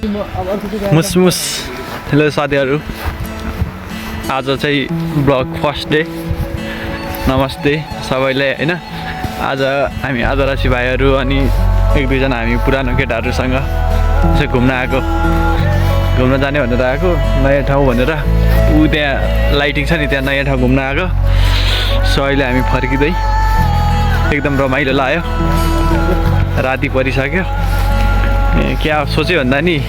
मुसमुस hello साथीहरू, आज चाहिँ ब्लग फर्स्ट डे। नमस्ते सबैलाई होइन। आज हामी आदिवासी भाइहरू अनि एक दुईजना हामी पुरानो केटाहरूसँग यसो घुम्न आएको, घुम्न जाने भनेर आएको, नयाँ ठाउँ भनेर। ऊ त्यहाँ लाइटिङ छ नि, त्यहाँ नयाँ ठाउँ घुम्न आएको। सो अहिले हामी फर्किँदै एकदम रमाइलो लाग्यो, राति परिसक्यो। क्या सोच्यो भन्दा नि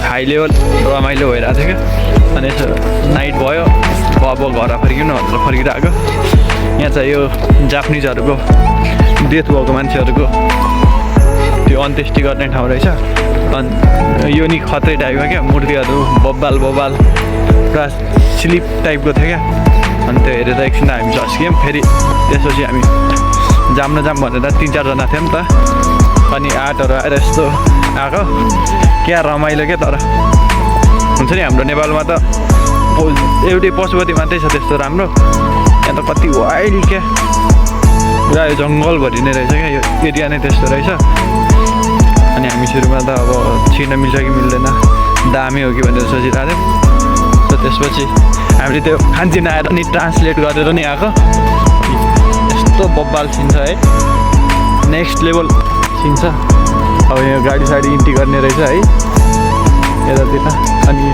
हाई लेभल रमाइलो भइरहेको थियो क्या। अनि यसो नाइट भयो, अब घर फर्किनु भनेर फर्किरहेको। यहाँ चाहिँ यो जापानिजहरूको डेथ भएको मान्छेहरूको त्यो अन्त्येष्टि गर्ने ठाउँ रहेछ। अनि यो नि खत्रै टाइपको क्या, मूर्तिहरू बब्बाल पुरा स्लिप टाइपको थियो क्या। अनि त्यो हेरेर एकछिन हामी झस्क्यौँ। फेरि त्यसपछि हामी जाम भनेर 3-4 जना थियौँ नि त। अनि आर्टहरू आएर यस्तो आएको, क्या रमाइलो क्या। तर हुन्छ नि हाम्रो नेपालमा त एउटै पशुपति मात्रै छ त्यस्तो राम्रो। यहाँ त कति वाइल्ड क्या, पुरा यो जङ्गलभरि नै रहेछ क्या। यो एरिया नै त्यस्तो रहेछ। अनि हामी सुरुमा त अब छिर्न मिल्छ कि मिल्दैन, दामी हो कि भनेर सोचिरहेको थियौँ। सो त्यसपछि हामीले त्यो खानचिन आएर नि ट्रान्सलेट गरेर नि आएको। यस्तो बब्बाल सिन छ है, नेक्स्ट लेभल सिन छ। अब यो गाडी साडी इन्ट्री गर्ने रहेछ है यतातिर। अनि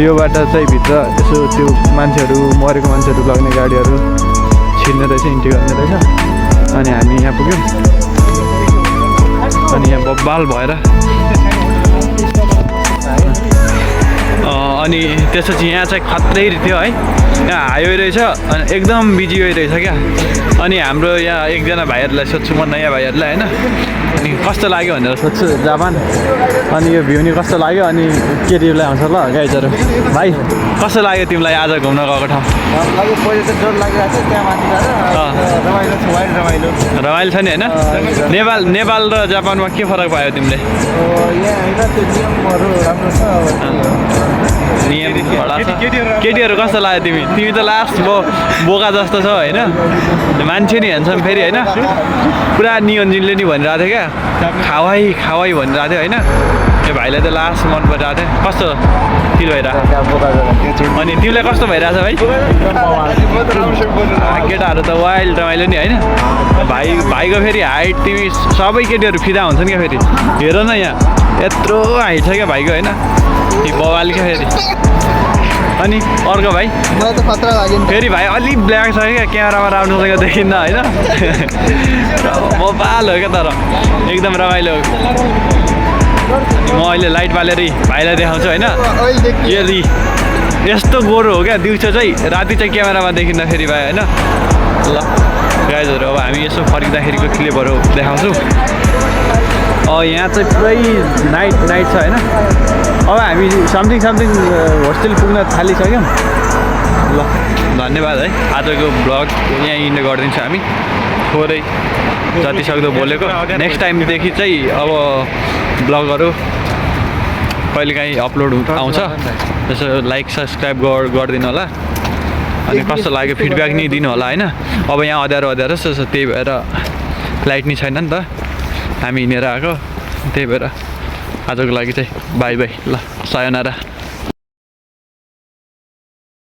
यो बाटो चाहिँ भित्र यसो त्यो मान्छेहरू मरेको मान्छेहरू लग्ने गाडीहरू छिर्ने रहेछ, इन्ट्री गर्ने रहेछ। अनि हामी यहाँ पुग्यौँ। अनि यहाँ बब्बाल भएर अनि त्यसपछि यहाँ चाहिँ खत्रै थियो है। यहाँ हाइवे रहेछ अनि एकदम बिजी रहेछ क्या। अनि हाम्रो यहाँ एकजना भाइहरूलाई सोध्छु म, नयाँ भाइहरूलाई होइन, अनि कस्तो लाग्यो भनेर सोध्छु जापान। अनि यो भ्यू नि कस्तो लाग्यो, अनि केटीहरूलाई आउँछ ल गाइजहरू। भाइ कस्तो लाग्यो तिमीलाई आज घुम्न गएको ठाउँ? रमाइलो छ नि होइन। नेपाल र जापानमा के फरक पायो तिमीले? केटीहरू कस्तो लाग्यो तिमी त लास्ट बोका जस्तो छ होइन। मान्छे नि हेर्छन् फेरि होइन। पुरा नियन्जिनले नि भनिरहेको थियो क्या, खावाई भनिरहेको थियो होइन। त्यो भाइलाई त लास्ट मन परिरहेको थियो। कस्तो फिल भइरहेको? अनि तिमीलाई कस्तो भइरहेछ भाइ? केटाहरू त वाइल्ड रमाइलो नि होइन। भाइको फेरि हाइट, तिमी सबै केटीहरू फिदा हुन्छन् क्या। फेरि हेर न यहाँ यत्रो हाइट छ क्या भाइको होइन। बवाल क्या फेरि। अनि अर्को भाइ मलाई त खतरा लाग्यो फेरि। भाइ अलिक ब्ल्याक छ क्या, क्यामेरामा राम्रोसँग देखिन्न होइन। बवाल हो क्या, तर एकदम रमाइलो। म अहिले लाइट बालेर भाइलाई देखाउँछु होइन। यदि यस्तो गोरो हो क्या दिउँसो चाहिँ, राति चाहिँ क्यामेरामा देखिन्न फेरि भाइ होइन। ल गाइजहरू, अब हामी यसो फर्किँदाखेरिको क्लिपहरू देखाउँछौँ। यहाँ चाहिँ पुरै नाइट छ होइन। अब हामी समथिङ होस्टेल पुग्न थालिसक्यौँ। ल धन्यवाद है। आजको ब्लग यहाँ इन्ड गरिदिन्छ हामी। थोरै जति सक्दो बोलेको। नेक्स्ट टाइमदेखि चाहिँ अब ब्लगहरू कहिलेकाहीँ अपलोड आउँछ। त्यसो लाइक सब्सक्राइब गरिदिनु होला। अनि कस्तो लाग्यो फिडब्याक नि दिनु होला होइन। अब यहाँ अँध्यारो छ, त्यही भएर लाइट नि छैन नि त। हामी हिँडेर आएको, त्यही भएर आजको लागि चाहिँ बाई ल सायोनारा।